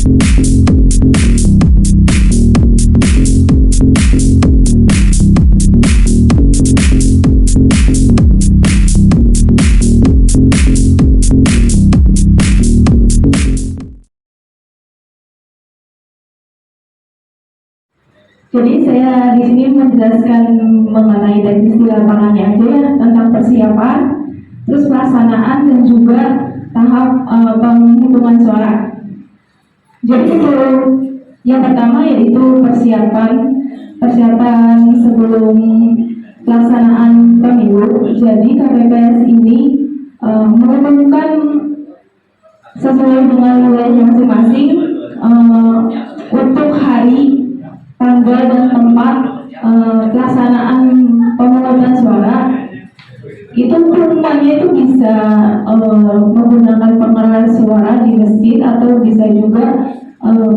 Jadi saya di sini menjelaskan mengenai teknis di lapangannya aja ya, tentang persiapan, terus pelaksanaan dan juga tahap penghitungan suara. Jadi untuk yang pertama yaitu persiapan sebelum pelaksanaan pemilu. Jadi KPPS ini mengumumkan sesuai dengan wilayahnya masing-masing untuk hari, tanggal dan tempat pelaksanaan pemungutan suara. Itu pengumumannya itu bisa menggunakan pengeras suara di masjid atau bisa juga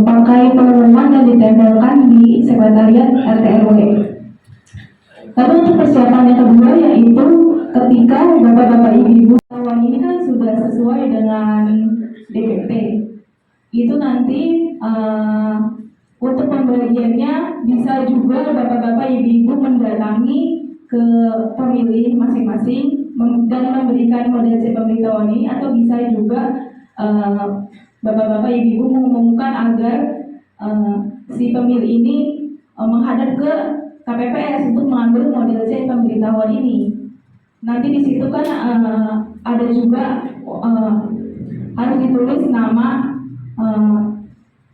pakai pengumuman dan ditempelkan di sekretariat RT RW. Lalu untuk persiapan yang kedua yaitu ketika bapak-bapak ibu-ibu tahun ini kan sudah sesuai dengan DPT, itu nanti untuk pembagiannya bisa juga bapak-bapak ibu-ibu mendatangi ke pemilih masing-masing dan memberikan model C pemberitahuan ini, atau bisa juga bapak-bapak ibu-ibu mengumumkan agar si pemilih ini menghadap ke KPPS untuk mengambil model C pemberitahuan ini. Nanti di situ kan ada juga harus ditulis nama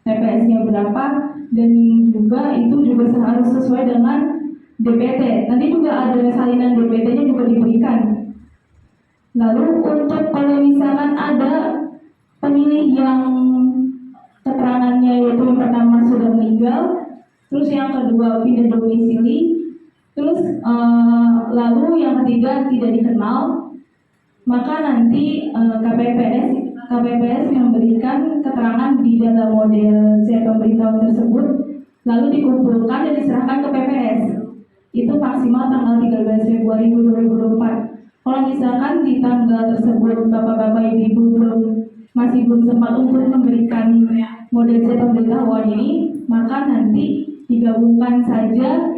TPS-nya berapa, dan juga itu juga harus sesuai dengan DPT. Nanti juga ada salinan DPT-nya juga diberikan. Lalu untuk kalau misalkan ada pemilih yang keterangannya yaitu yang pertama sudah meninggal, terus yang kedua pindah domisili, terus lalu yang ketiga tidak dikenal, maka nanti KPPS memberikan keterangan di dalam model C pemberitahuan tersebut, lalu dikumpulkan dan diserahkan ke PPS. Itu maksimal tanggal 13 Februari 2024. Kalau misalkan di tanggal tersebut bapak-bapak ibu masih belum sempat untuk memberikan model C pemberitahuan ini, maka nanti digabungkan saja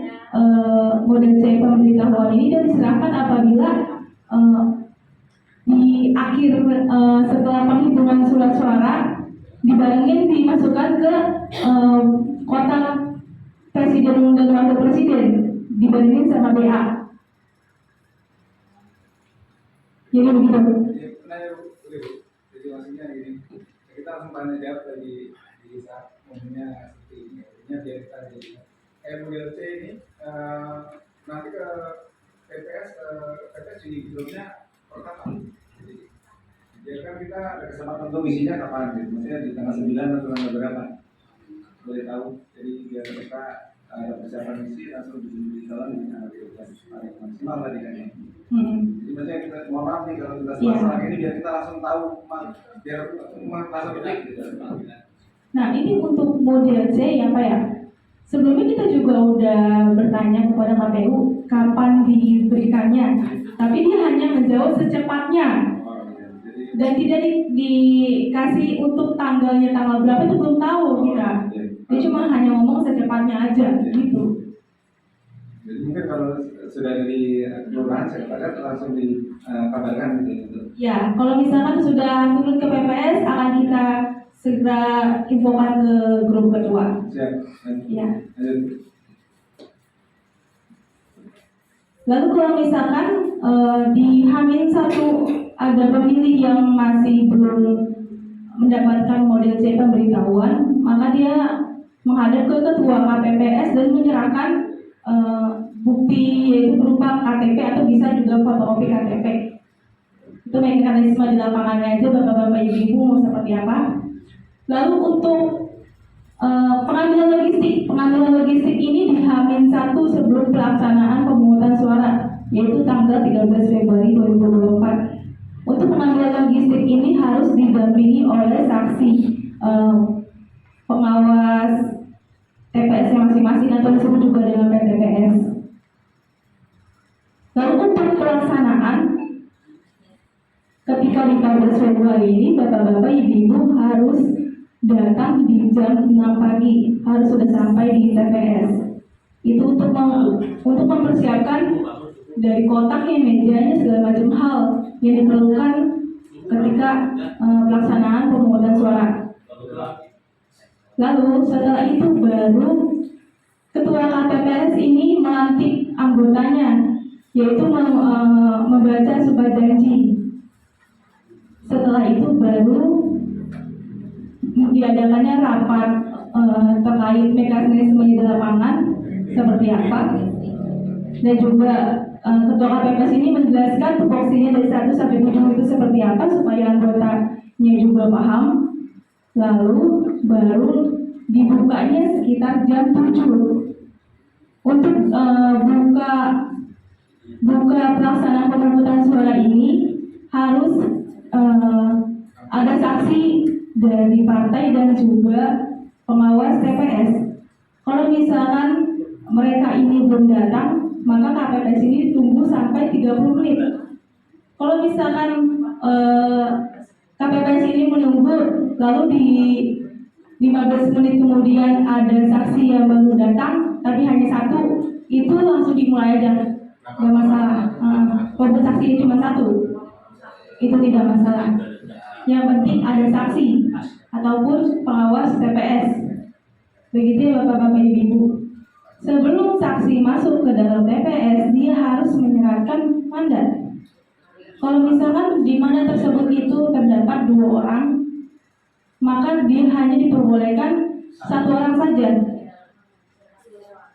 model C pemberitahuan ini dan diserahkan apabila di akhir setelah penghitungan surat suara dibarengin dimasukkan ke kotak presiden dan wakil presiden, dibandingin sama BA. Jadi begitu. Jadi maksudnya gini, kita langsung tanya jawab tadi di saat momennya seperti ini. Artinya biar kita jadi model C ini nanti ke PPS jadi grupnya perkataan. Jadi biarkan kita ada kesempatan untuk isinya kapan gitu. Maksudnya di tanggal 9 atau tanggal berapa? Boleh tahu. Jadi biar kita ada persiapan isi langsung di dalam di tanggal 13 paling maksimal tadi kan ya. Jadi maksudnya kita mohon maaf nih kalau kita setelah ini biar kita langsung tahu biar langsung klik gitu. Nah ini untuk model C ya Pak ya. Sebelumnya kita juga udah bertanya kepada KPU kapan diberikannya, tapi dia hanya menjawab secepatnya dan tidak dikasih untuk tanggalnya tanggal berapa itu belum tahu kita. Dia cuma hanya ngomong secepatnya aja gitu. Jadi mungkin kalau sudah dari kelurahan sekretariat langsung dikabarkan gitu. Ya, kalau misalkan sudah turun ke PPS akan kita segera infokan ke grup ketua. Siap. Ya. Lalu kalau misalkan di H-1 ada pemilih yang masih belum mendapatkan model C pemberitahuan, maka dia menghadap ke ketua KPPS dan menyerahkan bukti yaitu berupa KTP atau bisa juga fotokopi KTP. Itu mekanisme di lapangannya aja, bapak-bapak ibu-ibu mau seperti apa. Lalu untuk pengambilan logistik ini di H-1 sebelum pelaksanaan pemungutan suara, yaitu tanggal 13 Februari 2024. Untuk pengambilan logistik ini harus didampingi oleh saksi pengawas TPS masing-masing atau disebut juga dengan PTPS. Lalu untuk pelaksanaan ketika di 14 Februari ini bapak-bapak ibu-ibu harus datang di jam 6 pagi, harus sudah sampai di TPS. Itu untuk mempersiapkan dari kotaknya, mejanya, segala macam hal yang diperlukan ketika pelaksanaan pemungutan suara. Lalu setelah itu baru ketua KPPS ini melantik anggotanya, yaitu membaca sumpah janji. Setelah itu baru diadakannya rapat terkait mekanisme di lapangan seperti apa, dan juga ketua KPPS ini menjelaskan tupoksinya dari 1 sampai 7 itu seperti apa supaya anggotanya juga paham. Lalu baru dibukanya sekitar jam 7 untuk buka pelaksanaan pemungutan suara ini harus ada saksi dari partai dan juga pengawas TPS. Kalau misalkan mereka ini belum datang, maka KPPS ini tunggu sampai 30 menit. Kalau misalkan KPPS ini menunggu, lalu di 15 menit kemudian ada saksi yang baru datang, tapi hanya 1, itu langsung dimulai aja, nggak masalah. Walaupun saksi cuma 1, itu tidak masalah. Yang penting ada saksi ataupun pengawas TPS. Begitu ya Bapak-Bapak Ibu. Sebelum saksi masuk ke dalam TPS, dia harus menyerahkan mandat. Kalau misalkan di mana tersebut itu terdapat 2 orang, maka dia hanya diperbolehkan 1 orang saja,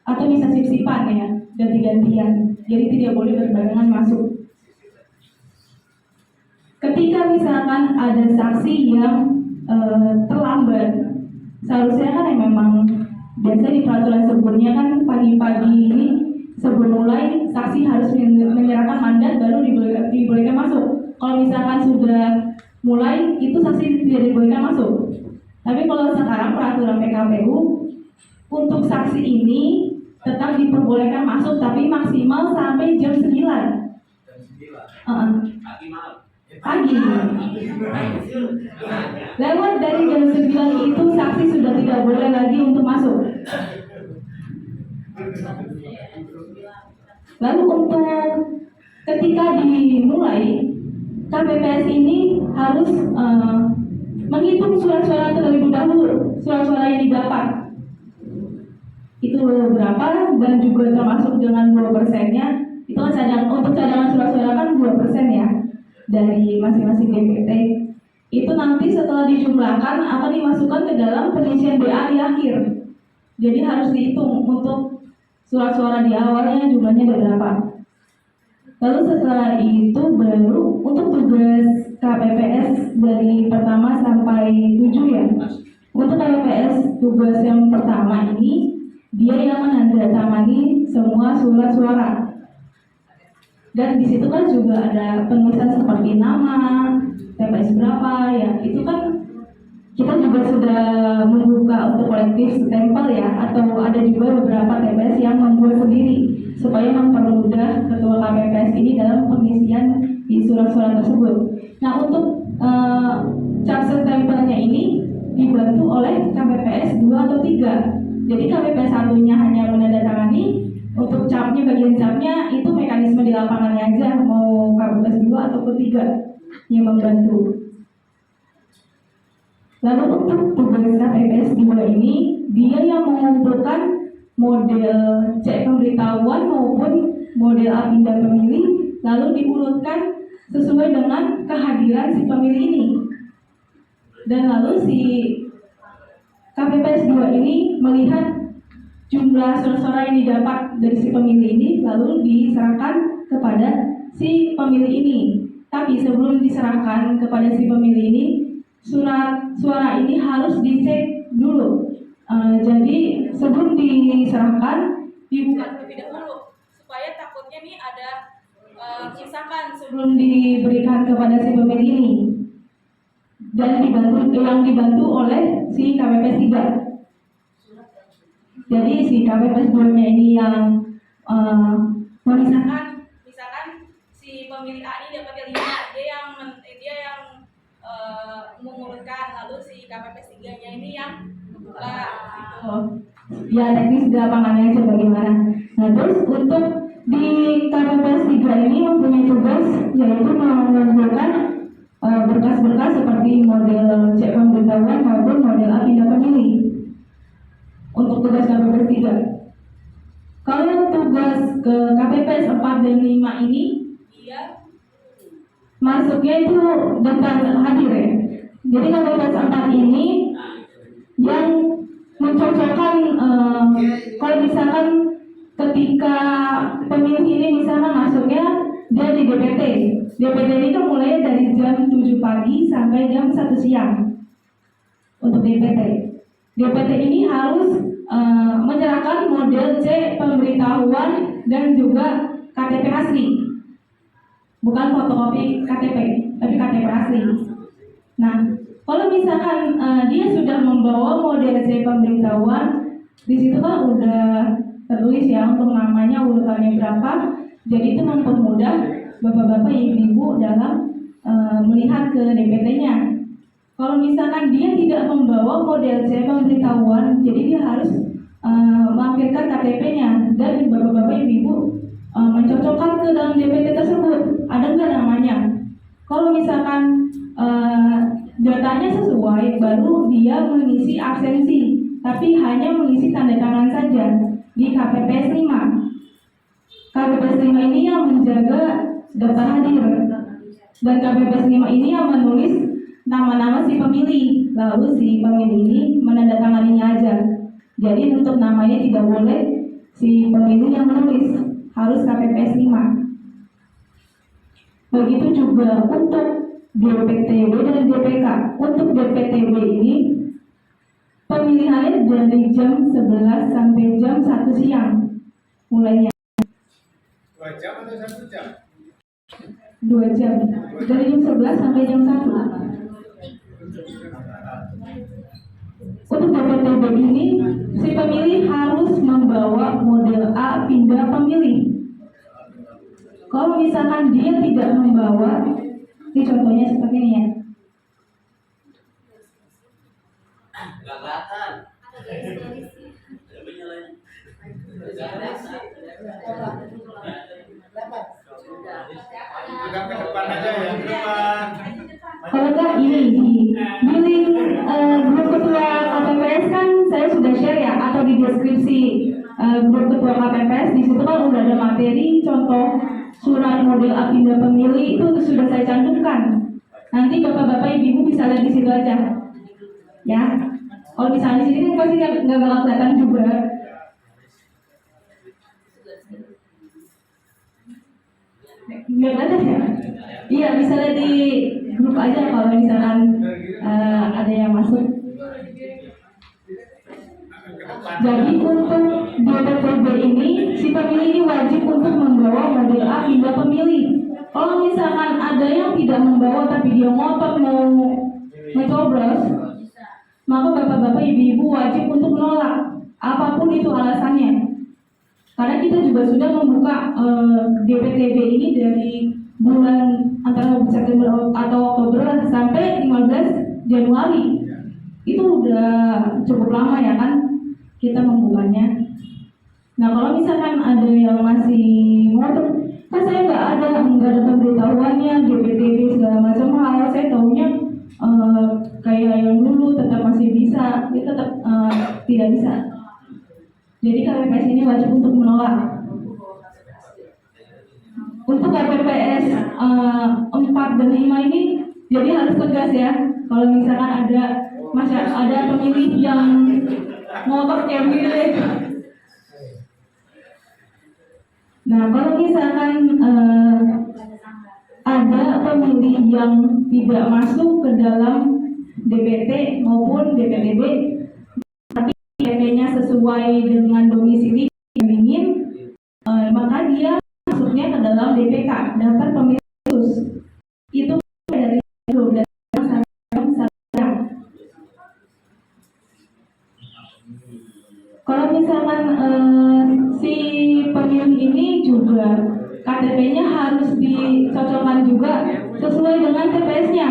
atau bisa sip-sipan ya, ganti-gantian. Jadi tidak boleh berbarengan masuk. Ketika misalkan ada saksi yang terlambat, seharusnya kan yang memang biasa di peraturan sebelumnya kan pagi-pagi ini sebelum mulai saksi harus menyerahkan mandat baru dibolehkan masuk. Kalau misalkan sudah mulai, itu saksi tidak dibolehkan masuk. Tapi kalau sekarang peraturan PKPU, untuk saksi ini tetap diperbolehkan masuk, tapi maksimal sampai jam 9. Pagi. Lewat dari jam 9 itu saksi sudah tidak boleh lagi untuk masuk. Lalu untuk ketika dimulai, KPPS ini harus menghitung surat-suara terlebih dahulu, surat-suara yang didapat itu berapa, dan juga termasuk dengan 2%-nya. Itu kan untuk cadangan surat-suara kan 2% ya dari masing-masing DPT. Itu nanti setelah dijumlahkan akan dimasukkan ke dalam pengisian BA di akhir. Jadi harus dihitung untuk surat suara di awalnya jumlahnya ada berapa. Lalu setelah itu baru untuk tugas KPPS dari pertama sampai 7 ya. Untuk KPPS tugas yang pertama ini, dia yang menandatangani semua surat suara. Dan di situ kan juga ada penulisan seperti nama, TPS berapa ya. Itu kan kita juga sudah membuka untuk kolektif stempel ya, atau ada juga beberapa TPS yang membuat sendiri supaya mempermudah ketua KPPS ini dalam pengisian di surat-surat tersebut. Nah, untuk cap stempelnya ini dibantu oleh KPPS 2 atau 3. Jadi KPPS 1-nya hanya menandatangani, untuk capnya, bagian capnya itu mekanisme di lapangannya aja, mau KPPS 2 atau 3 yang membantu. Lalu untuk tugas KPPS 2 ini, dia yang mengumpulkan model cek pemberitahuan maupun model agenda pemilih, lalu diurutkan sesuai dengan kehadiran si pemilih ini. Dan lalu si KPPS 2 ini melihat jumlah surat-suara yang didapat dari si pemilih ini, lalu diserahkan kepada si pemilih ini. Tapi sebelum diserahkan kepada si pemilih ini, surat suara ini harus dicek dulu. Jadi sebelum diserahkan, dibuka terlebih dahulu supaya takutnya nih ada misalkan sebelum diberikan kepada si pemilih ini, dan dibantu oleh si KPPS 3. Jadi si KPPS 2-nya ini yang misalkan si pemilih A ini dapat 5, dia yang mengurutkan, lalu si KPPS 3-nya ini yang membuka gitu. Oh, ya teknis di lapangannya aja bagaimana. Nah terus untuk di KPPS 3 ini mempunyai tugas yaitu mengumpulkan berkas-berkas seperti model cek pemberitahuan maupun model A pindah pemilih untuk tugas KPPS 3. Kalau yang tugas ke KPPS 4 dan 5 ini Dia masuknya itu daftar hadir ya. Jadi KPPS 4 ini yang mencocokkan kalau misalkan ketika pemilih ini misalkan masuknya dia di DPT. DPT ini kan mulai dari jam 7 pagi sampai jam 1 siang untuk DPT. DPT ini harus menyerahkan model C pemberitahuan dan juga KTP asli. Bukan fotokopi KTP, tapi KTP asli. Nah, kalau misalkan dia sudah membawa model C pemberitahuan, di situ kan udah tertulis ya untuk namanya urutannya berapa. Jadi itu mempermudah bapak-bapak ibu-ibu dalam melihat ke DPT-nya. Kalau misalkan dia tidak membawa model C pemberitahuan, jadi dia harus melampirkan KTP-nya dan bapak-bapak ibu-ibu mencocokkan ke dalam DPT tersebut ada nggak namanya. Kalau misalkan datanya sesuai, baru dia mengisi absensi, tapi hanya mengisi tanda tangan saja di KPPS 5. KPPS 5 ini yang menjaga daftar hadir, dan KPPS 5 ini yang menulis nama-nama si pemilih, lalu si pemilih ini menandatanganinya aja. Jadi untuk namanya tidak boleh si pemilih yang menulis, harus KPPS 5. Begitu juga untuk DPTB dan DPK. Untuk DPTB ini pemilihannya dari jam 11 sampai jam 1 siang mulainya. 2 jam atau 1 jam? 2 jam. Dari jam 11 sampai jam 1. Untuk DPTB ini si pemilih harus membawa model A pindah pemilih. Kalau misalkan dia tidak membawa, ini contohnya seperti ini ya. Agak ke depan aja ya, ke depan. Kalau enggak ini di link grup ketua KPPS kan saya sudah share ya, atau di deskripsi grup ketua KPPS di situ kan udah ada materi contoh surat model A pindah pemilih itu sudah saya cantumkan. Nanti bapak-bapak ibu bisa lihat di situ aja, ya. Kalau misalnya di sini kan pasti nggak bakal kelihatan juga. Nggak kelihatan ya? Iya, bisa lihat di grup aja kalau misalkan ada yang masuk. Jadi untuk DPTB ini, si pemilih ini wajib untuk membawa model A pindah pemilih. Kalau misalkan ada yang tidak membawa tapi dia ngotot mau mencoblos, maka bapak-bapak ibu-ibu wajib untuk menolak, apapun itu alasannya. Karena kita juga sudah membuka DPTB ini dari bulan antara September atau Oktober sampai 15 Januari. Itu udah cukup lama ya kan kita membukanya. Nah kalau misalkan ada yang masih ngotot, kan saya nggak ada pemberitahuannya DPTB segala macam hal, saya taunya kayak yang dulu tetap masih bisa, dia tetap tidak bisa. Jadi KPPS ini wajib untuk menolak. Untuk KPPS 4 dan 5 ini jadi harus tegas ya. Kalau misalkan ada pemilih yang ngotot kayak begini. Nah kalau misalkan ada pemilih yang tidak masuk ke dalam DPT maupun DPTB, tapi DPT-nya sesuai dengan domisili yang ingin, maka dia masuknya ke dalam DPK, daftar pemilih khusus. Itu dari 12 sampai 1 jam. Kalau misalkan si pemilih ini juga KTP-nya harus dicocokkan juga sesuai dengan TPS-nya.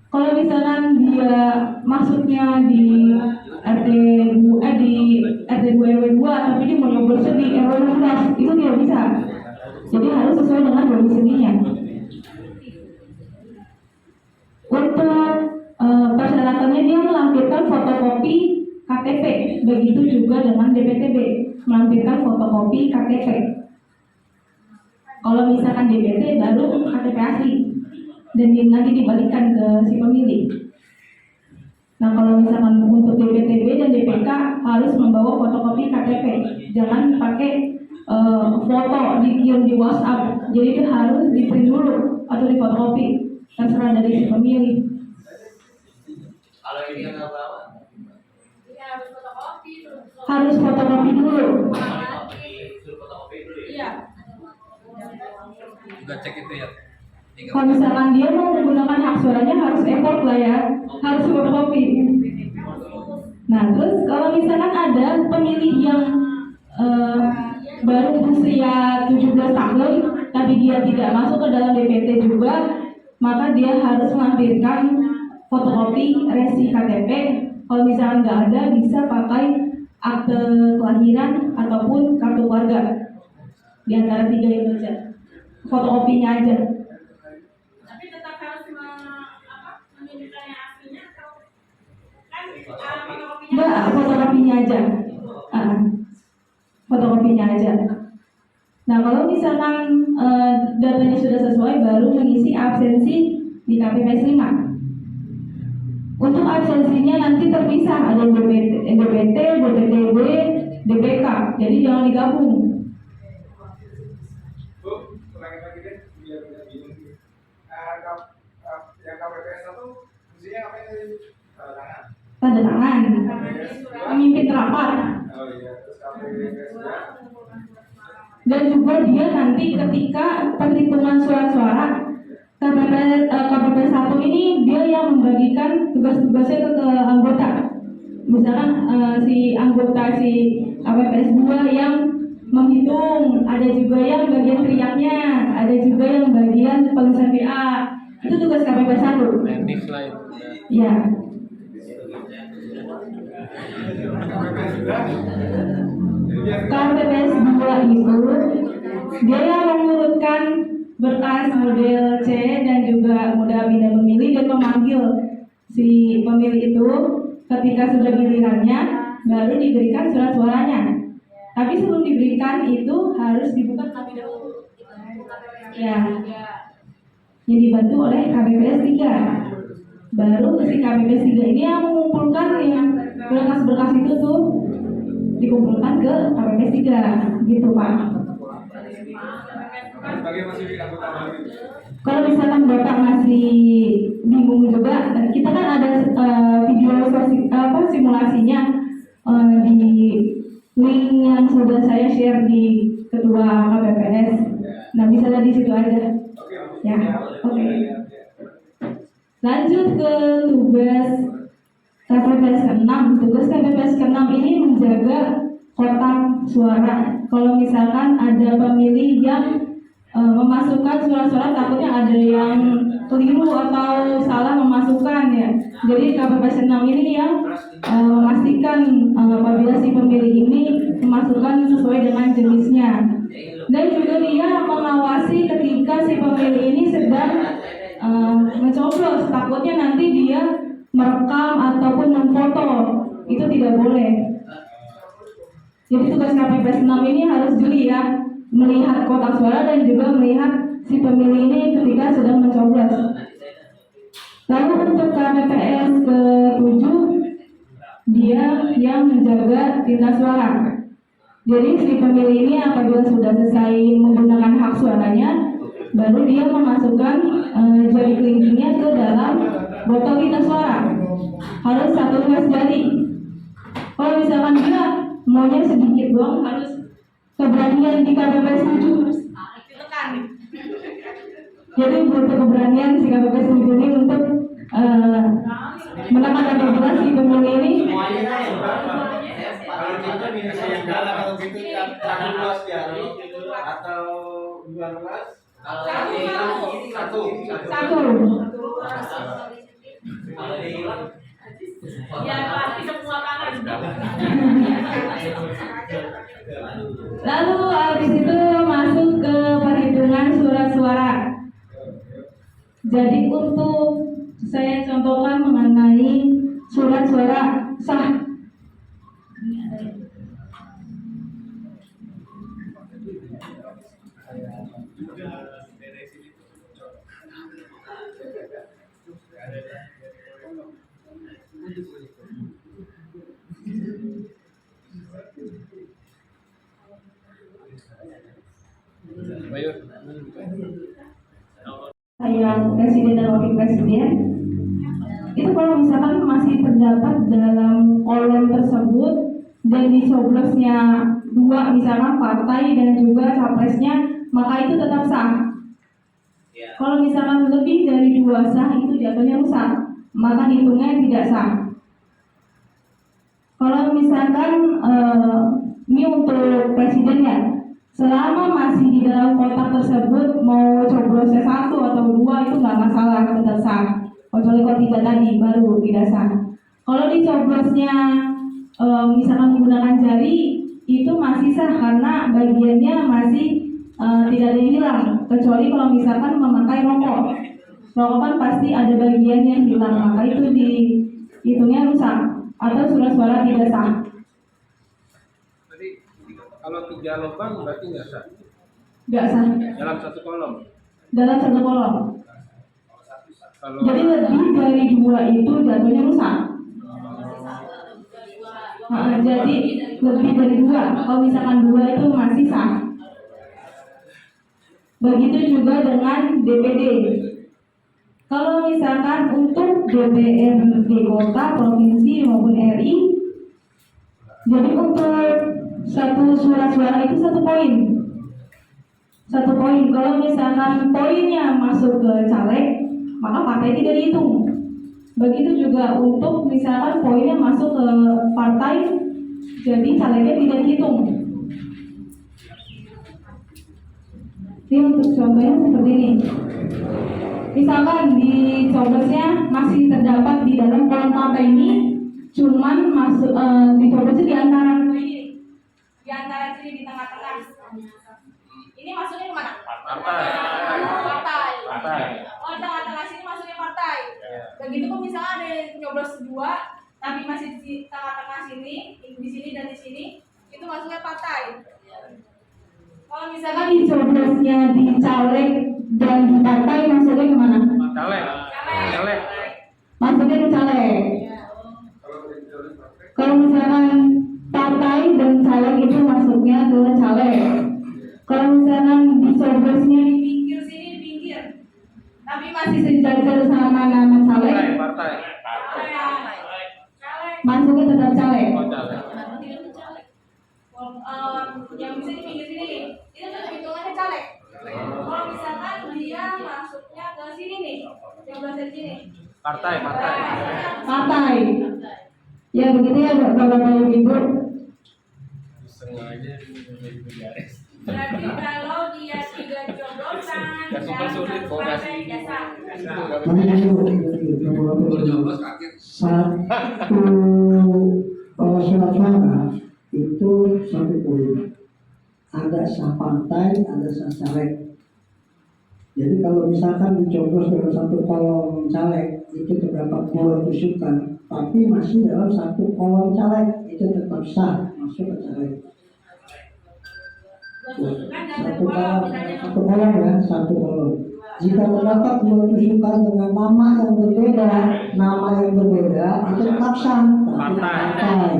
Kalau misalkan dia masuknya di di RT 2 RW 2 tapi dia mau nyoblos di RW 16 itu tidak bisa. Jadi harus sesuai dengan domisilinya. Untuk persyaratannya dia melampirkan fotokopi KTP, begitu juga dengan DPTB melampirkan fotokopi KTP. Kalau misalkan DPT baru KTP asli dan nanti dibalikan ke si pemilih. Nah kalau misalkan untuk DPTB dan DPK harus membawa fotokopi KTP, jangan pakai foto dikirim di WhatsApp. Jadi itu harus di print dulu atau di fotokopi, terserah dari si pemilih. Kalau ini yang apa? Iya, harus fotokopi dulu. Harus fotokopi dulu. Suruh fotokopi dulu ya. Iya. Juga cek itu ya. Kalau misalkan dia mau menggunakan hak suaranya harus import lah ya, harus fotokopi. Nah terus kalau misalkan ada pemilih yang baru usia 17 tahun tapi dia tidak masuk ke dalam DPT juga, maka dia harus melampirkan fotokopi resi KTP. Kalau misalkan nggak ada, bisa pakai akte kelahiran ataupun kartu keluarga, di antara tiga itu aja, fotokopinya aja. Tapi tetap harus menunjukkan yang aslinya atau kan fotokopinya. Enggak, fotokopinya aja. Fotokopinya aja. Nah, kalau misalkan datanya sudah sesuai, baru mengisi absensi di KPPS 5. Untuk absensinya nanti terpisah, ada DPT, DPTB, DPK. Jadi jangan digabung. Bu, ulangin lagi deh, biar tidak bingung. Yang KPPS 1 fungsinya apa sih? Tangan. Tanda tangan, memimpin rapat. Oh iya, terus KPPS 2. Dan juga dia nanti ketika penghitungan surat-suara KPPS 1 ini dia yang membagikan tugas-tugasnya ke anggota. Misalkan si anggota si KPPS 2 yang menghitung, ada juga yang bagian teriaknya, ada juga yang bagian penulisan PA. Itu tugas KPPS 1. Teknik lah itu. Ya. KPPS 2 itu dia yang mengurutkan berkas model C dan juga modal pindah pemilih dan memanggil si pemilih itu ketika sudah gilirannya baru diberikan surat suaranya. Tapi sebelum diberikan itu harus dibuka terlebih dahulu. Ya. Yang dibantu oleh KPPS 3. Baru si KPPS 3 ini yang mengumpulkan yang berkas-berkas itu tuh dikumpulkan ke KPPS 3 gitu Pak. Sebagai masih anggota baru. Kalau misalkan Bapak masih bingung juga, kita kan ada video simulasinya di link yang sudah saya share di ketua KPPS. Nah bisa lihat di situ aja. Ya, oke. Lanjut ke tugas KPPS ke-6. Tugas KPPS ke-6 ini menjaga kotak suara. Kalau misalkan ada pemilih yang memasukkan surat-surat, takutnya ada yang keliru atau salah memasukkan ya. Jadi KPPS 6 ini yang memastikan apabila si pemilih ini memasukkan sesuai dengan jenisnya. Dan juga dia mengawasi ketika si pemilih ini sedang mencoblos, takutnya nanti dia merekam ataupun memfoto, itu tidak boleh. Jadi tugas KPPS 6 ini harus jeli ya, melihat kotak suara dan juga melihat si pemilih ini ketika sedang mencoblos. Lalu untuk KPPS ke-7, dia yang menjaga tinta suara. Jadi si pemilih ini apabila sudah selesai menggunakan hak suaranya, baru dia memasukkan jari kelingkingnya ke dalam botol tinta suara. Harus 1 ruas jari. Kalau misalkan dia maunya sedikit doang, harus keberanian di KPPS 7. Ditekan. Jadi butuh keberanian si KPPS 7 ini untuk menekan apabila si pemilih ini Kalau kita minus yang dalam atau gitu kan 1 jari atau 2 ruas. Kalau ini satu. Ya, pasti semua kanan. Lalu habis itu masuk ke perhitungan surat suara. Jadi untuk saya contohkan mengenai surat suara sah. Yang presiden dan wakil presiden itu kalau misalkan masih terdapat dalam kolom tersebut dan dicoblosnya dua misalkan partai dan juga capresnya, maka itu tetap sah. Kalau misalkan lebih dari dua sah itu jatuhnya rusak, maka hitungnya tidak sah. Kalau misalkan ini untuk presiden ya, selama masih di dalam kotak tersebut mau coblosnya satu atau dua itu nggak masalah, tetap sah. Kecuali kalau tiga tadi baru tidak sah. Kalau dicoblosnya misalkan menggunakan jari itu masih sah karena bagiannya masih tidak ada yang hilang. Kecuali kalau misalkan memakai rokok, rokok kan pasti ada bagian yang hilang, maka itu dihitungnya rusak atau surat suara tidak sah. Kalau 3 lubang berarti nggak sah. Nggak sah. Dalam satu kolom. Dalam satu kolom. Kalau Jadi lebih dari dua itu jatuhnya rusak. Jadi lebih dari dua. Kalau misalkan dua itu masih sah. Begitu juga dengan DPD. Kalau misalkan untuk DPRD kota, provinsi maupun RI, jadi untuk satu surat suara itu 1 poin. 1 poin. Kalau misalkan poinnya masuk ke caleg, maka partai tidak dihitung. Begitu juga untuk misalkan poinnya masuk ke partai, jadi calegnya tidak dihitung. Ini untuk contohnya seperti ini. Misalkan di coblosnya masih terdapat di dalam kolom partai ini, cuman masuk dicobosnya di antara ini. Di antara sini di tengah-tengah. Ini masuknya ke mana? Partai. Partai. Oh, tengah-tengah sini masuknya partai. Begitu kok misalnya ada yang nyoblos 2, tapi masih di tengah-tengah sini, di sini dan di sini, itu masuknya partai. Kalau misalkan Dicoblosnya di caleg dan di partai masuknya kemana? caleg. Masuknya ke caleg. Kalau misalkan partai dan caleg itu masuknya ke caleg. Kalau misalkan dicoblosnya di pinggir sini di pinggir, tapi masih sejajar sama nama caleg, Partai. masuknya tetap caleg. yang bisa di pinggir sini nih, itu tuh hitungannya caleg. Kalau misalkan dia masuknya ke sini nih, yang dari sini. Partai. Partai. Ya begitu ya Bapak Ibu. Berarti kalau dia 3 coblosan, partai biasa. Satu surat suara itu 1 poin. Ada sah partai, ada sah caleg. Jadi kalau misalkan dicoblos dalam 1 kolom caleg itu terdapat 2 tusukan, tapi masih dalam 1 kolom caleg itu tetap sah masuk ke caleg. Satu kolom ya, 1 kolom. Jika terdapat 2 tusukan dengan nama yang berbeda itu tetap sah, tapi partai.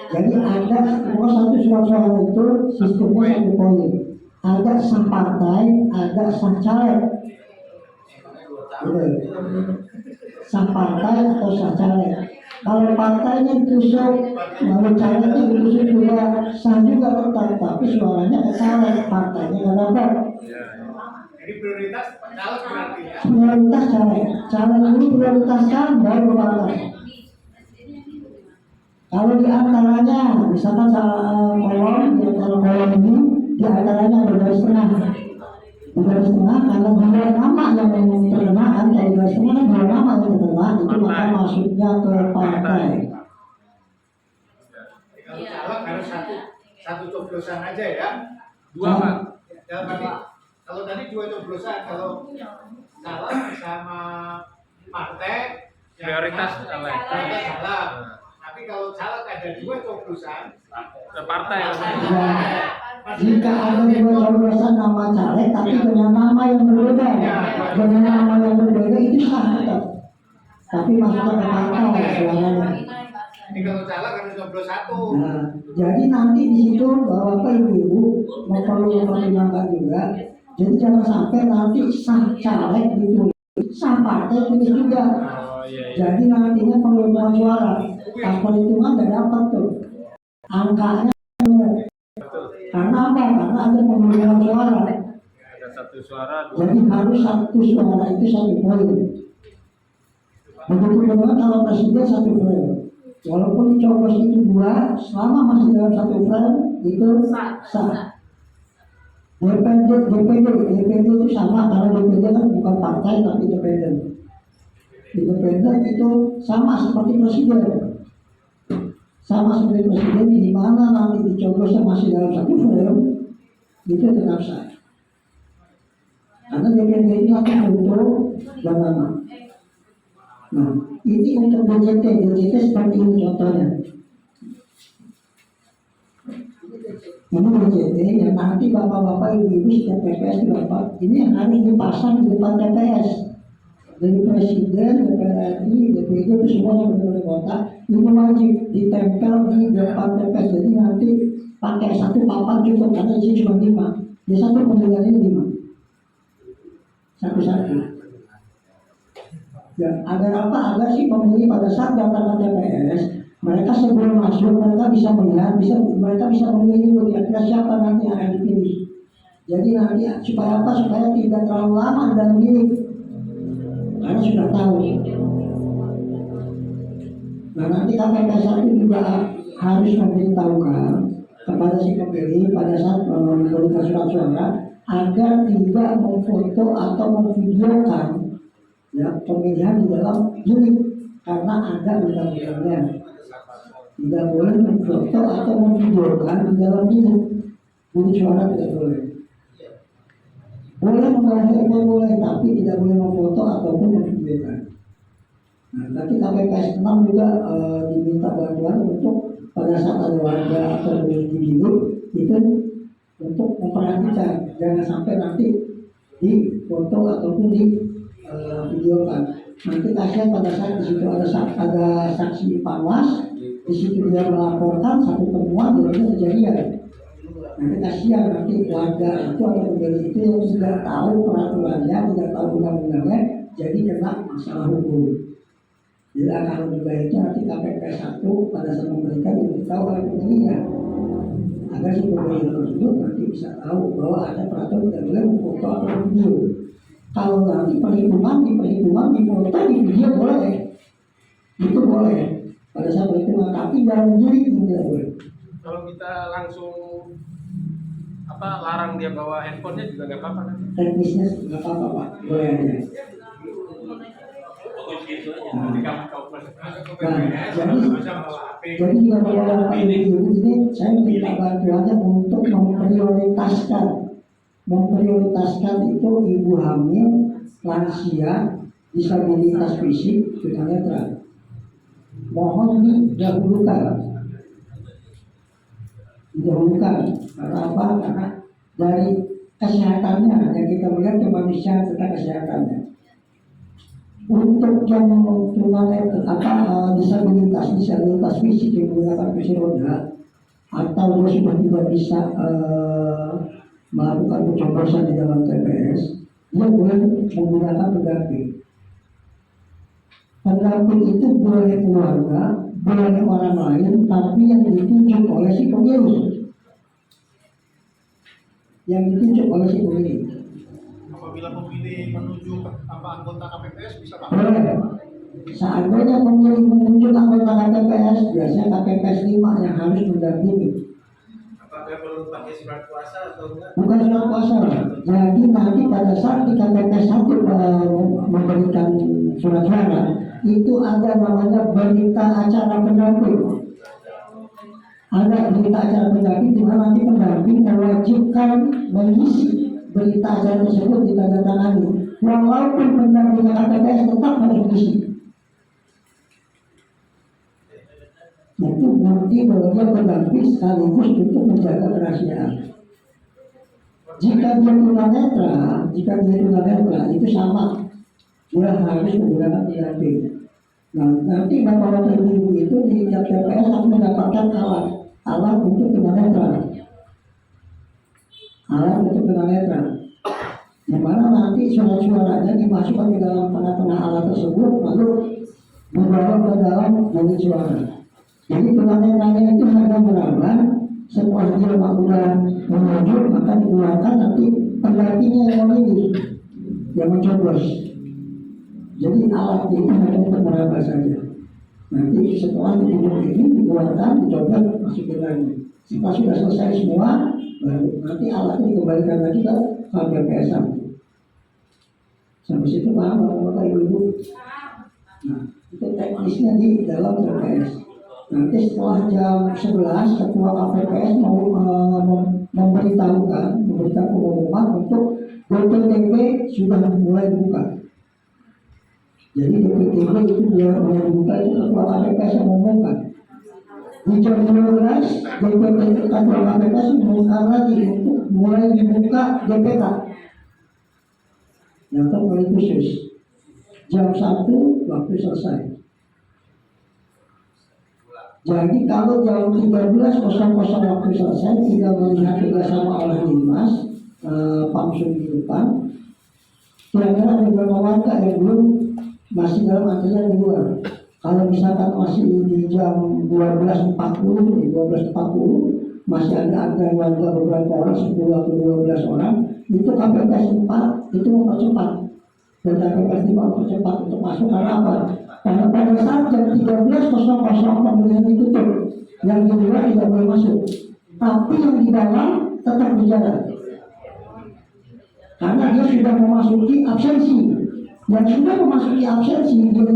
Jadi ada satu surat suara itu sistemnya 1 poin. Ada sah partai, ada sah caleg. Sah partai atau sah caleg. Kalau partainya ditusuk, lalu calegnya ditusuk juga, sah juga tetap, tapi suaranya ke caleg, partainya nggak dapat. Jadi prioritas caleg berarti ya. Prioritas caleg, caleg dulu prioritaskan baru partai. Kalau di antaranya, misalkan kolom, di antara kolom ini, di antaranya ada garis tengah. 3,5 karena 2 nama yang terkena kan, kalau 2,5 kan 2 nama yang terkena itu maka masuknya ke partai. Kalau caleg harus satu coblosan aja ya. Dua Pak. Ya, kalau tadi 2 coblosan, kalau caleg sama partai Prioritas caleg. prioritas caleg. Tapi kalau caleg ada 2 coblosan, Ke partai. Jika ada 2 coblosan nama caleg tapi dengan nama yang berbeda, dengan nama yang berbeda itu sah tetap. Tapi masuknya ke partai suaranya. ini kalau caleg harus coblos 1. Nah, jadi nanti di situ Bapak Ibu perlu mempertimbangkan juga. Jadi jangan sampai nanti sah caleg ditulis, sah partai tulis juga. Oh iya. Jadi nantinya pengumuman suara, pas perhitungan nggak dapat tuh angkanya. Karena apa? Karena ada pengumuman suara. Ada 1 suara, 2. Jadi harus 1 suara itu 1 poin. Begitu juga kalau presiden 1 frame. Walaupun coblos itu 2, selama masih dalam 1 frame itu sah. DPD itu sama karena DPD kan bukan partai tapi independen. Independen itu sama seperti presiden. Sama seperti presiden di mana nanti dicoblosnya masih dalam 1 frame itu tetap sah. Karena DPD ini akan untuk dan nama. Nah, ini untuk DJT seperti ini contohnya. Ini DJT yang nanti bapak-bapak ibu-ibu setiap TPS dapat. Ini yang harus dipasang di depan TPS. Dari presiden, DPR RI, DPD itu semua yang benar kota ini wajib ditempel di depan TPS. Jadi nanti pakai 1 papan cukup karena isi cuma 5. Di 1 pemilihan ini 5. Satu-satu. Ya, agar apa? Agar si pemilih pada saat datang ke TPS, mereka sebelum masuk mereka bisa melihat, mereka bisa memilih kira-kira siapa nanti yang akan dipilih. Jadi nanti supaya apa? Supaya tidak terlalu lama dan milih, karena sudah tahu. Nah nanti KPPS itu juga harus memberitahukan kepada si pemilih pada saat memberikan surat suara agar tidak memfoto atau memvideokan ya pemilihan di dalam unit karena ada undang-undangnya tidak boleh memfoto atau memvideokan di dalam unit suara tidak boleh. Boleh membawa handphone boleh tapi tidak boleh memfoto ataupun memvideokan. Nah, nanti KPPS 6 juga diminta bantuan untuk pada saat ada warga atau individu itu untuk memperhatikan jangan sampai nanti di foto ataupun di video kan. Nanti kasihan pada saat di situ ada saksi panwas, di situ dia melaporkan satu temuan jadinya kejadian. Nanti kasihan nanti warga itu atau pemilih itu yang tidak tahu peraturannya, tidak tahu undang-undangnya, jadi kena masalah hukum. Jadi akan lebih baiknya nanti KPPS 1 pada saat memberikan diberitahu oleh pemilihnya agar si pemilih tersebut nanti bisa tahu bahwa ada peraturan tidak boleh memfoto atau video. Kalau nanti perhitungan di foto, di video boleh, itu boleh. Pada saat perhitungan, tapi dalam diri tidak boleh. Kalau kita langsung larang dia bawa handphonenya juga nggak apa-apa kan? Teknisnya nggak apa-apa Pak, boleh aja. Nah, jadi jika bapak ibu ini saya minta bantuannya untuk memprioritaskan itu ibu hamil, lansia, disabilitas fisik, tunanetra. Mohon didahulukan. Karena apa? Karena dari kesehatannya yang kita melihat kemanusiaan tentang kesehatannya. Untuk yang tunanetra disabilitas fisik yang menggunakan kursi roda atau dia sudah tidak bisa melakukan pencoblosan di dalam TPS, dia boleh menggunakan pendamping. Pendamping itu boleh keluarga, boleh orang lain, tapi yang ditunjuk oleh si pemilih. Apabila pemilih menunjuk anggota KPPS bisa Pak? Boleh. Seandainya pemilih menunjuk anggota KPPS, biasanya KPPS 5 yang harus mendampingi. Apakah perlu pakai surat kuasa atau enggak? Bukan surat kuasa. Jadi nanti pada saat di KPPS 1 memberikan surat suara, itu ada namanya berita acara pendamping. Ada berita acara pendamping di mana nanti pendamping mewajibkan mengisi berita acara tersebut ditandatangani. Walaupun pendampingnya KPPS tetap harus diisi. Itu bukti bahwa dia pendamping sekaligus untuk menjaga kerahasiaan. Jika dia tunanetra itu sama, dia harus menggunakan pendamping. Nah, nanti bapak-bapak ibu itu di TPS akan mendapatkan alat untuk tunanetra, di mana nanti suara-suaranya dimasukkan ke dalam tengah-tengah alat tersebut, lalu dibawa ke dalam bilik suara. Jadi tunanetranya itu harga berapa? Setelah dia sudah menunjuk, maka dikeluarkan nanti pendampingnya yang memilih, yang mencoblos. Jadi alat itu hanya untuk meraba saja. Nanti setelah ditunjuk ini dikeluarkan, dicoba masukin lagi. Setelah sudah selesai semua, baru nanti alatnya dikembalikan lagi ke KPPS. Sampai situ paham Bapak Ibu? Nah, itu teknisnya di dalam TPS. Nanti setelah jam 11 ketua KPPS mau memberikan pengumuman untuk DPTB sudah mulai dibuka. Jadi DPTB itu mulai dibuka, itu ketua KPPS yang mengumumkan. Di jam 12 DPTB ketua KPPS mengumumkan lagi untuk mulai dibuka DPK yang terkait khusus. Jam 1 waktu selesai. Jadi kalau jam 13.00 waktu selesai, tinggal melihat kerjasama oleh Dinas Pamsum di depan. Kira-kira ada beberapa warga yang belum masih dalam antrian di luar. Kalau misalkan masih di jam 12.40 masih ada antrian warga beberapa orang, 10 atau 12 orang, itu KPPS 4 itu mempercepat. Dan KPPS 5 mempercepat untuk masuk karena apa? Karena pada saat jam 13.00 pemilihan ditutup, yang di luar tidak boleh masuk, tapi yang di dalam tetap berjalan. Karena dia sudah memasuki absensi, yang sudah memasuki absensi di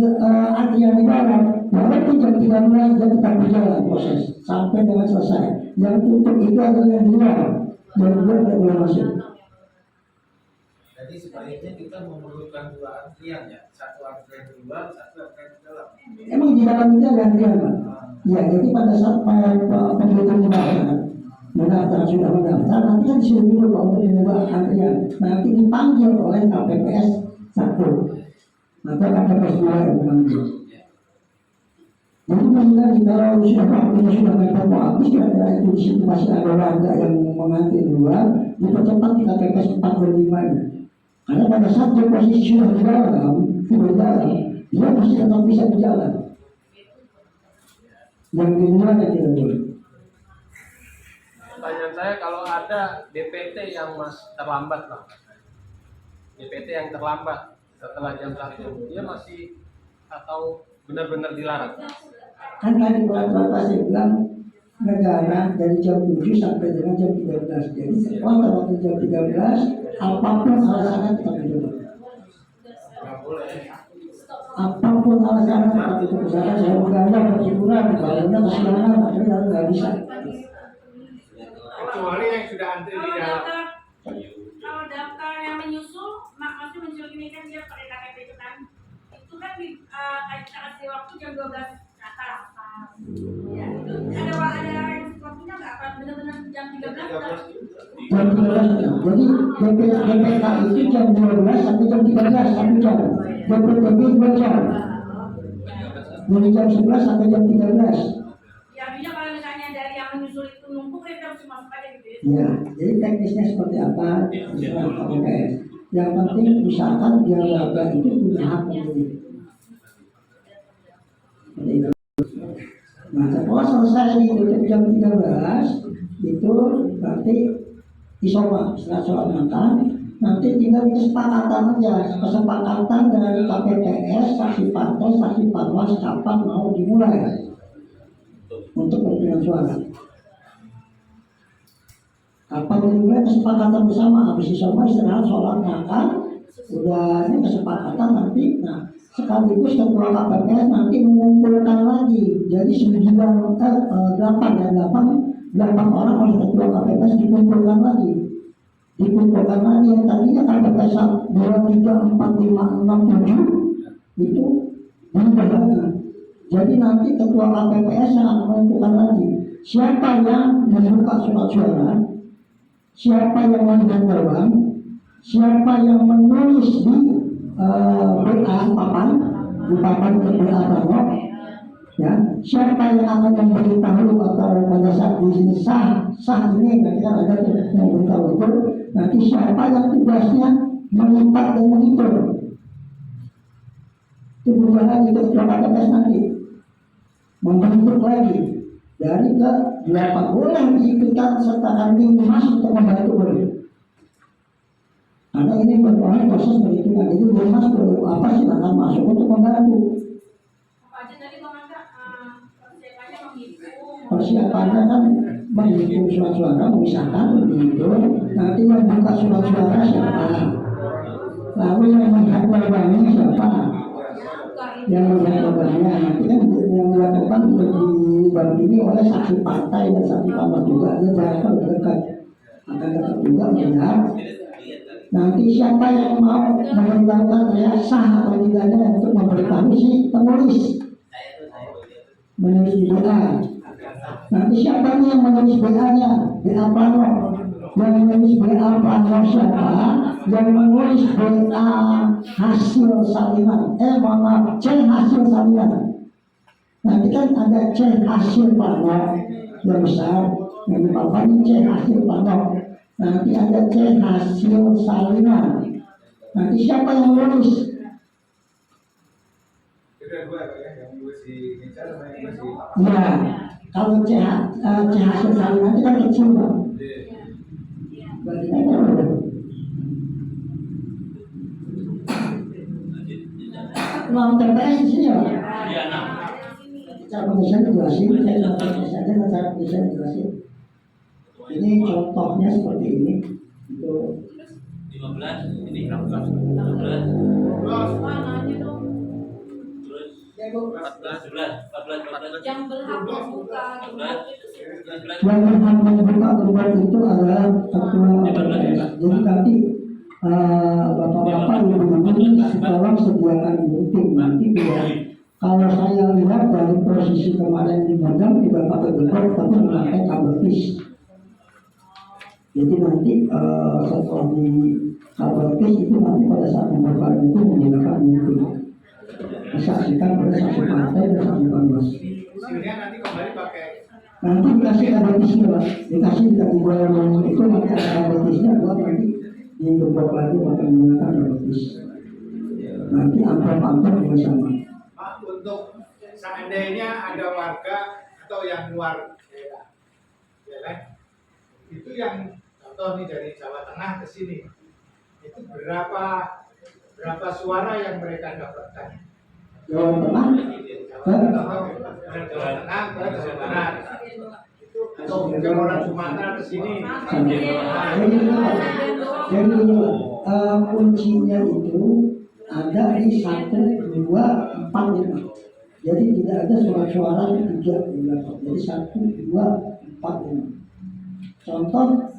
antrian di dalam, walaupun jam 13.00 dia tetap berjalan proses sampai dengan selesai. Yang tutup itu adalah yang di luar, yang di luar tidak boleh masuk. Jadi sebaliknya kita memerlukan dua antrian ya, satu antrian di luar, satu antrian di dalam. Emang di dalam itu ada antrian, Pak? Ya, jadi pada saat penghitung mendaftar sudah mendaftar, nanti kan disuruh dulu Pak untuk mengubah antrian. Nanti dipanggil oleh KPPS 1 atau KPPS 2 yang memanggil. Jadi mengingat kalau sudah waktunya sudah mepet mau habis, kira-kira itu di situ masih ada warga yang mengantri di luar, dipercepat di KPPS 4 dan 5 nya. Karena pada saat dia posisi sudah di dalam, dia masih tetap bisa berjalan. Yang di luar yang tidak boleh. Pertanyaan saya, kalau ada DPT yang terlambat, Pak, DPT yang terlambat setelah jam 1, dia masih atau benar-benar dilarang? Kan tadi Bapak saya bilang negara dari jam 7 sampai dengan jam 13. Jadi setelah waktu jam 13, apapun alasannya tetap dicoba. Apapun alasannya tetap dicoba. Misalkan saya begadang berhiburan, bangunnya kesiangan, akhirnya nggak bisa. Kecuali yang sudah antri di dalam. Kalau daftar yang menyusul, maksudnya menyusul ini kan dia pakai KTP itu kan kita kasih waktu jam 12 ke atas. Ya, ada waktunya nggak? Apa benar-benar jam 13? Jam 13 jadi DPK itu jam 12 sampai jam 13 1 jam. DPTB 2 jam. Dari jam 11 sampai jam 13. Ya, artinya kalau misalnya dari yang menyusul itu numpuk, kita harus masuk aja gitu ya. Ya, jadi teknisnya seperti apa? Terserah KPPS. Yang penting misalkan biar warga itu punya hak memilih. Seperti itu. Nah, setelah selesai ditutup jam 13, itu berarti isoma setelah sholat makan, nanti tinggal kesepakatan aja, kesepakatan dari KPPS, saksi partai, saksi panwas kapan mau dimulai untuk pemilihan suara. alhamdulillah kesepakatan bersama habis semua istirahat sholat makan udah ini kesepakatan nanti. Nah sekaligus ketua KPPS nanti mengumpulkan lagi jadi 8 orang oleh ketua KPPS dikumpulkan lagi yang tadinya KPPS 2, 3, 4, 5, 6, 7 itu berubah lagi. Jadi nanti ketua KPPS yang akan menentukan lagi siapa yang membuka surat suara, siapa yang menjadwalkan, siapa yang menulis di BA di papan ke BA Prano, ya, siapa yang akan memberitahu atau pada saat di sini sah ini nanti kan ada yang memberitahu itu, nanti siapa yang tugasnya melipat dan menghitung. Itu berubah lagi ketua KPPS nanti membentuk lagi dari ke 8 boleh diikutkan serta kami masuk untuk membantu boleh. Karena ini merupakan proses perhitungan itu belum masuk apa sih akan masuk untuk membantu. Apa aja tadi Bang Angga persiapannya menghitung. Persiapannya kan menghitung surat suara, misalkan menghitung nanti yang buka surat suara siapa, lalu yang menghadapkannya siapa, yang menghadapkannya nanti kan yang melakukan didampingi oleh saksi partai dan saksi kamar juga dia jaraknya lebih dekat akan dekat juga melihat nanti siapa yang mau memberitahukan ya sah atau tidaknya untuk memberitahu si penulis menulis di BA. Nanti siapa nih yang menulis BA-nya, BA Prano, yang menulis BA Prano siapa, yang menulis BA hasil salinan, C hasil salinan. Nanti kan ada C hasil Prano yang besar, yang di papan C hasil Prano. Nanti ada C hasil salinan. Nanti siapa yang menulis? Dua ya, yang nulis di meja sama yang nulis di Ya, kalau C hasil salinan itu kan kecil Bang. Bagian apa? Mau TPS di sini ya? Iya, Cara penulisan jelasin, saya saja cara penulisan jelasin. Ini contohnya seperti ini. Itu 15, ini 16, 17, terus 14, Yang berhak membuka gerbang itu yang berhak membuka gerbang itu adalah ketua KPPS. Jadi nanti bapak-bapak ibu-ibu sekarang sediakan tim nanti biar kalau saya lihat dari posisi kemarin di Madang tidak pakai gerbang tapi memakai kabel tis. Jadi nanti setelah di kabel tis itu nanti pada saat membuka itu menggunakan itu disaksikan oleh saksi partai dan saksi panwas. Sininya nanti kembali pakai Nanti dikasih kabel tisnya Pak, dikasih dari yang itu nanti ada kabel tisnya buat nanti digembok lagi pakai menggunakan kabel tis. Nanti amplop juga sama. Pak, untuk seandainya ada warga atau yang luar daerah, ya kan? Itu yang contoh nih dari Jawa Tengah ke sini, itu berapa suara yang mereka dapatkan? Jawa Tengah, Jawa Tengah ke Jawa Barat, itu atau mungkin orang Sumatera ke sini. jadi kuncinya itu ada di 1, 2, 4, 5. Jadi tidak ada suara-suara 3 di belakang. Jadi 1, 2, 4, 5. Contoh,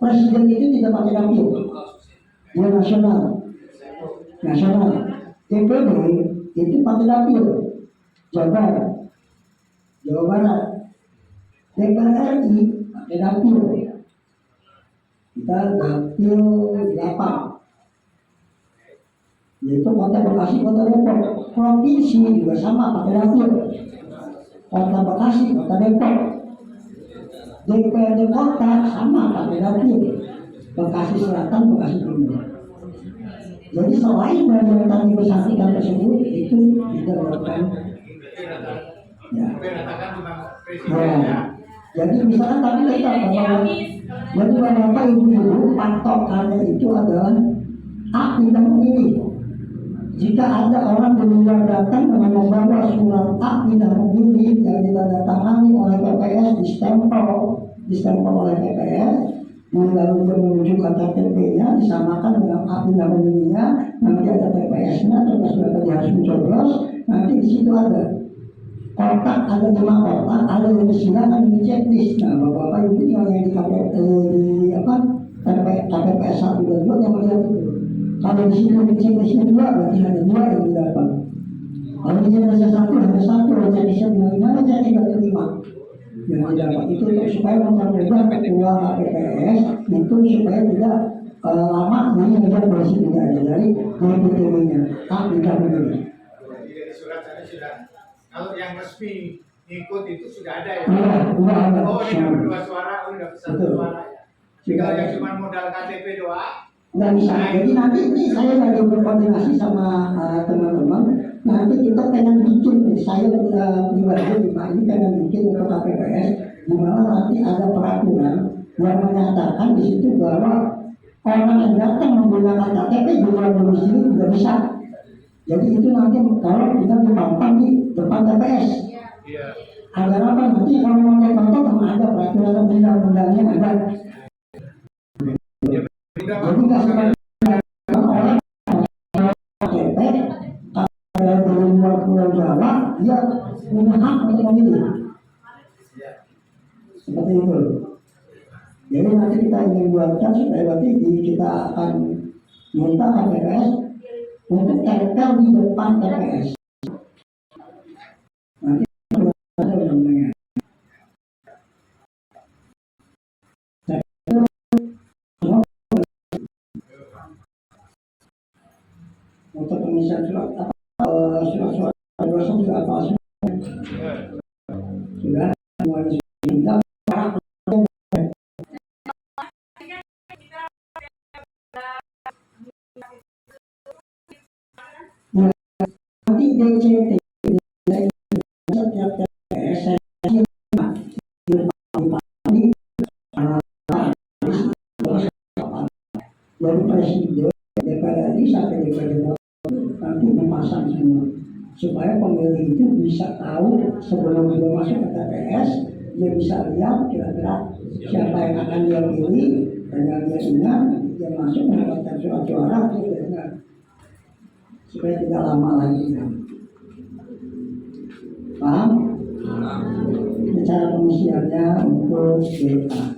presiden itu tidak pakai dapil, dia nasional. DPD itu pakai dapil, Jawa Barat. DPR RI pakai dapil, kita dapil 8, yaitu Kota Bekasi, Kota Depok. Provinsi juga sama pakai dapil, Kota Bekasi, Kota Depok. DPRD kota sama pakai dapil, Bekasi Selatan, Bekasi Timur. Jadi selain dari yang tadi bersangkutan tersebut itu tidak melakukan ya. Jadi misalkan tadi kita bahwa jadi bapak ibu patokannya itu adalah hak tidak memilih. Jika ada orang di luar datang dengan membawa surat hak tidak memilih yang ditandatangani oleh PPS, distempel oleh PPS, lalu dia menunjukkan KTP-nya disamakan dengan akte nama pemilihnya, nanti ada TPS-nya, TPS berapa dia harus mencoblos, nanti di situ ada kotak, ada 5 kotak, ada yang silakan di checklist. Nah, bapak-bapak itu tinggal yang di KPPS 1 dan 2 yang melihat itu. Kalau di sini di checklistnya 2, berarti hanya 2 yang didapat. Kalau di checklistnya 1, hanya 1, dan checklistnya 5, hanya checklistnya 5 yang didapat. Itu supaya mempermudah ketua KPPS itu supaya tidak lama ini mengejar polisi tidak ada dari DPTW-nya. Tidak begitu. Jadi surat sana sudah. Kalau yang resmi ikut itu sudah ada ya. Sudah ada. Oh, ini dapat 2 suara, oh ini dapat 1 suara ya. Kalau yang cuma modal KTP doang, nggak bisa. Jadi nanti ini saya lagi berkoordinasi sama teman-teman. Nanti kita pengen bikin nih, saya pribadi Pak ini pengen bikin untuk KPPS, di mana nanti ada peraturan yang menyatakan di situ bahwa orang yang datang menggunakan KTP di luar domisili tidak bisa. Jadi itu nanti kalau kita dipampang di depan TPS. Iya. Agar apa nanti kalau mau nonton sama ada peraturan undang-undangnya ada. Jadi nggak semua orang KTP dari luar Pulau Jawa dia punya hak untuk memilih. Seperti itu. Jadi nanti kita ingin buatkan supaya nanti kita akan minta KPPS untuk tempel di depan TPS. Nanti ada undang-undangnya. Untuk pengisian surat surat dosa juga apa sudah mulai minta nanti DCT setiap TPS dari presiden DPR RI sampai DPR nanti memasang semua supaya pemilih itu bisa tahu sebelum dia masuk ke TPS dia bisa lihat kira-kira siapa yang akan dia pilih dan yang dia ingat nanti dia masuk mendapatkan surat suara itu dia ingat supaya tidak lama lagi. Paham? Cara pengisiannya untuk DA.